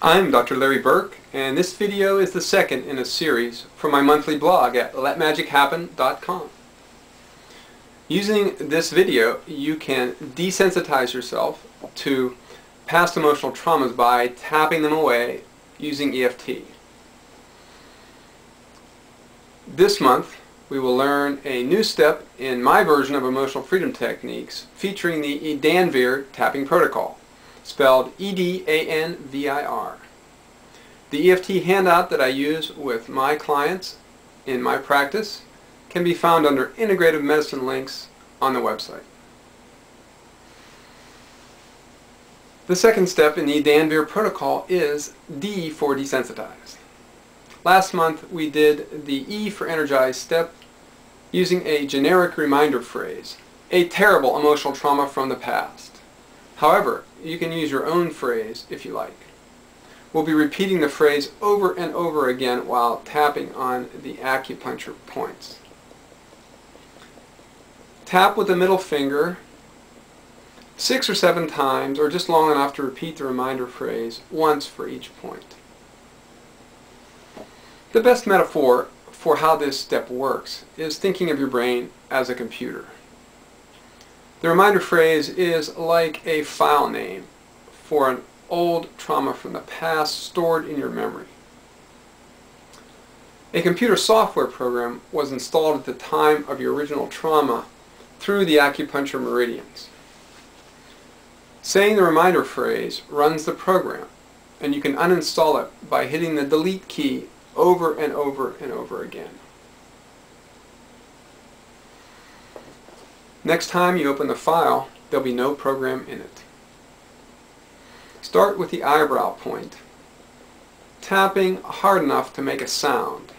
I'm Dr. Larry Burke, and this video is the second in a series from my monthly blog at letmagichappen.com. Using this video, you can desensitize yourself to past emotional traumas by tapping them away using EFT. This month, we will learn a new step in my version of emotional freedom techniques featuring the EDANVIR tapping protocol, spelled E-D-A-N-V-I-R. The EFT handout that I use with my clients in my practice can be found under integrative medicine links on the website. The second step in the EDANVIR protocol is D for desensitized. Last month we did the E for energized step using a generic reminder phrase, a terrible emotional trauma from the past. However, you can use your own phrase if you like. We'll be repeating the phrase over and over again while tapping on the acupuncture points. Tap with the middle finger 6 or 7 times, or just long enough to repeat the reminder phrase once for each point. The best metaphor for how this step works is thinking of your brain as a computer. The reminder phrase is like a file name for an old trauma from the past stored in your memory. A computer software program was installed at the time of your original trauma through the acupuncture meridians. Saying the reminder phrase runs the program, and you can uninstall it by hitting the delete key over and over and over again. Next time you open the file, there'll be no program in it. Start with the eyebrow point, tapping hard enough to make a sound,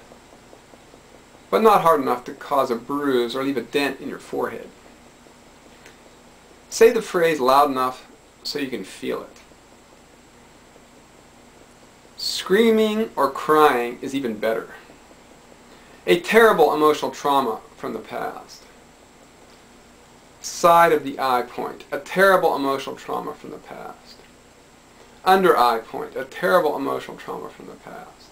but not hard enough to cause a bruise or leave a dent in your forehead. Say the phrase loud enough so you can feel it. Screaming or crying is even better. A terrible emotional trauma from the past. Side of the eye point, a terrible emotional trauma from the past. Under eye point, a terrible emotional trauma from the past.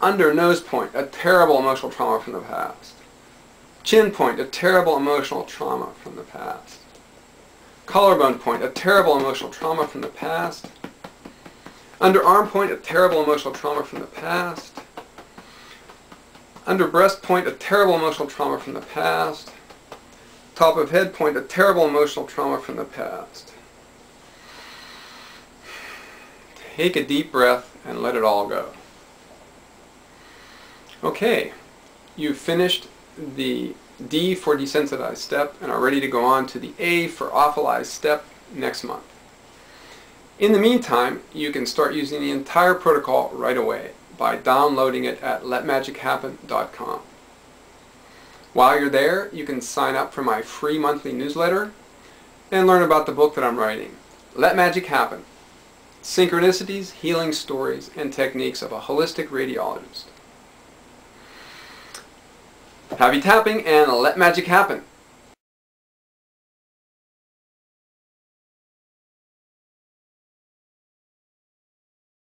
Under nose point, a terrible emotional trauma from the past. Chin point, a terrible emotional trauma from the past. Collarbone point, a terrible emotional trauma from the past. Under arm point, a terrible emotional trauma from the past. Under breast point, a terrible emotional trauma from the past. Top of head point, a terrible emotional trauma from the past. Take a deep breath and let it all go. Okay, you've finished the D for desensitized step and are ready to go on to the A for awfulized step next month. In the meantime, you can start using the entire protocol right away by downloading it at letmagichappen.com. While you're there, you can sign up for my free monthly newsletter and learn about the book that I'm writing, Let Magic Happen: Synchronicities, Healing Stories, and Techniques of a Holistic Radiologist. Happy tapping and let magic happen!